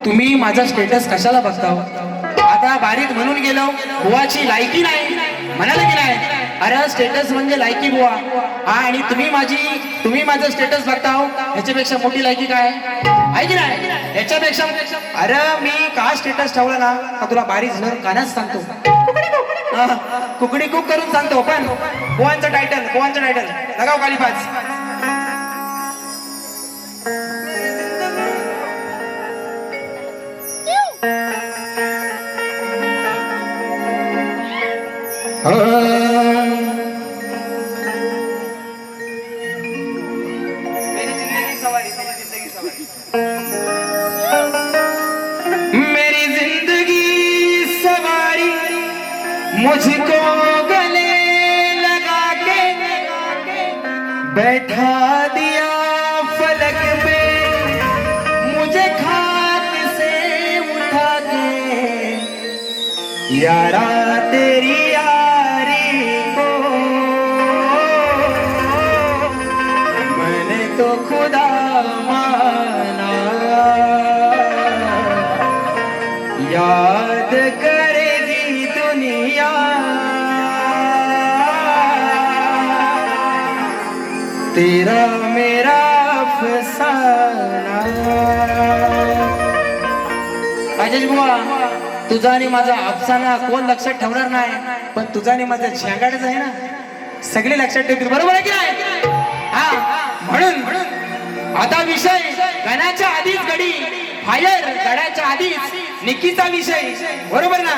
तुम्ही माझा स्टेटस कशाला बघता? आता बारीक म्हणून गेलो बुवाची लायकी नाही म्हणाले की नाही? अरे स्टेटस म्हणजे लायकी बुवा. हा आणि तुम्ही माझं स्टेटस बघता हो, ह्याच्यापेक्षा मोठी लायकी काय आहे की नाही? ह्याच्यापेक्षा अरे मी का स्टेटस ठेवला ना का तुला बारीक झाल्यावर गाण्यात सांगतो, कुकडी कुक करून सांगतो. पण बुवांचं टायटल लगाव खाली पाच. मेरी जिंदगी सवारी मुझको गले लगा के बैठा दिया फलक पे, मुझे खाक से उठा के यारा तेरी यारी को मैंने तो खुदा माना, याद करेगी दुनिया तेरा मेरा अफसाना. राजेश बुवा, तुझा आणि माझा अफसाना कोण लक्षात ठेवणार नाही, पण तुझा आणि माझा झेंगाडच आहे ना, सगळे लक्षात ठेवतील. बरोबर आहे की नाही? हा म्हणून आता विषय गणाच्या आधीच गडी फायर, गडाच्या आधीच निक्कीचा विषय. बरोबर ना?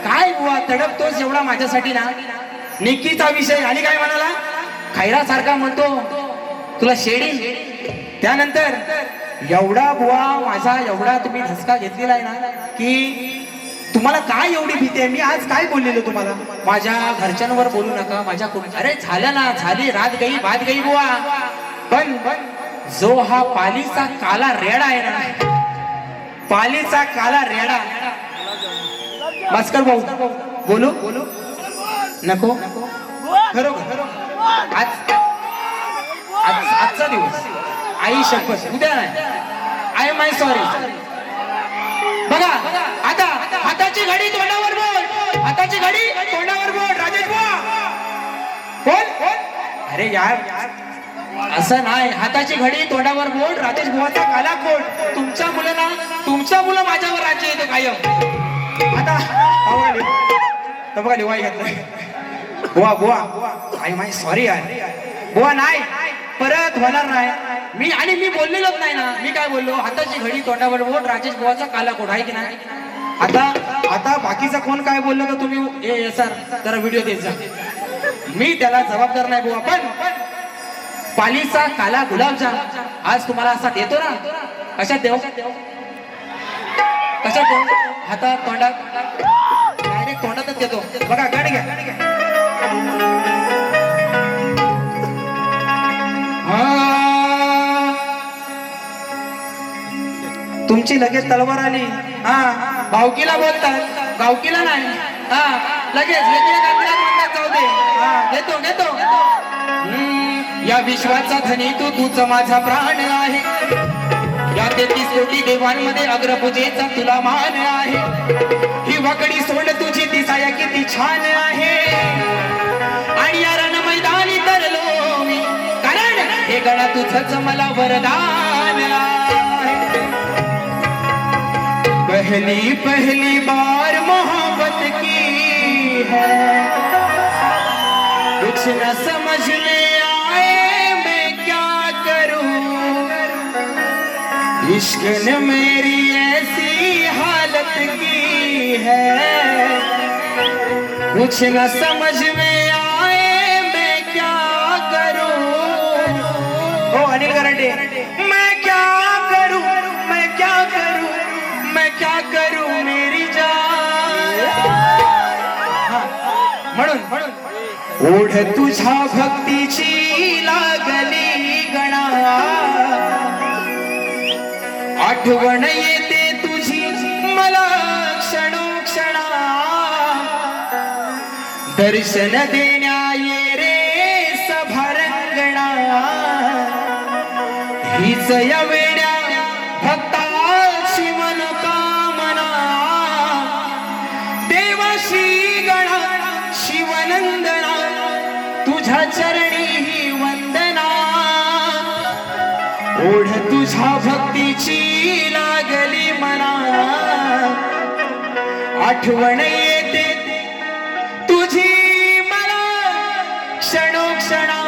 काय बुवा तडपतोस एवढा माझ्यासाठी ना? निक्कीचा विषय आणि काय म्हणाला? खैरा सारखा म्हणतो तुला शेडी. त्यानंतर एवढा बुवा माझा एवढा तुम्ही धसका घेतलेला आहे ना की तुम्हाला काय एवढी भीती आहे? मी आज काय बोललेलो तुम्हाला? माझ्या घरच्यांवर बोलू नका, माझ्या अरे झालं ना, झाली रात गई बात गई बुवा. पण जो हा पालीचा काला रेडा आहे ना, पालीचा काला रेडा. भास्कर भाऊ बोलू नको? खरोखर आजचा दिवस आई शपथ, उद्या नाही. I am sorry. बघा आता हाताची घडी तोंडावर बोल, हाताची घडी तोंडावर बोल. राजेश बुवा बोल. अरे यार असं नाही, हाताची घडी तोंडावर बोल. राजेश बुवाचा काला कोट. तुमच्या मुलं माझ्यावर राज्य येतो कायम. आता बघा लिवाई घेतलं. बुवा आय माय सॉरी यार बुवा, नाही परत होणार नाही. मी बोललेलोच नाही ना. मी काय बोललो? हाताची घडी तोंडावर बोल, राजेश बुवाचा काला कोट आहे की नाही? आता बाकीचा कोण काय बोललो तर तुम्ही सर जरा व्हिडिओ द्यायचा, मी त्याला जबाबदार नाही बुवा. पण पालीचा काला गुलाबजाम आज तुम्हाला असा देतो ना. कशात देऊ? हातात तोंडात? डायरेक्ट तोंडातच देतो. बघा गाडी घ्या. तुमची लगेच तलवार आली. हा भावकीला बोलतात, गावकीला नाही. हा लगेच जाऊ दे. हा घेतो. या विश्वाचा धनी तूच माझा प्राण आहे. या 33 कोटी देवांमध्ये अग्रपूजेचा तुला मान आहे. ही वाकडी सोड तुझी दिसाया किती छान आहे. आणि या रण मैदानी तरलो मी, कारण हे गणा तुझंच मला वरदान आहे. पहली बार मोहब्बत की है, कुछ न समझ में आए मैं क्या करूं. इश्क ने मेरी ऐसी हालत की है, कुछ न समझ में आए मैं क्या करूं. ओ अनिल गराटे, मैं क्या करूं मेरी जान. म्हणून ओढ तुझ्या भक्तीची लागली गणा, आठवण येते तुझी मला क्षणोक्षणा. दर्शन देण्या ये रे सभारंगणा, हीच या वेड्या भक्ताची मन तुझ्या चरणी ही वंदना, ओढ तुझ्या भक्तीची लागली मना, आठवण येते तुझी मला क्षणोक्षणा.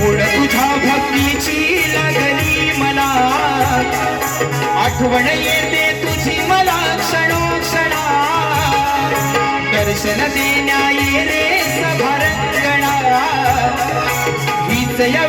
ओढ तुझ्या भक्तीची लागली मला, आठवण येते तुझी मला क्षणोक्षणा. दर्शन देण्या ये रे सभारंगणा, हीच या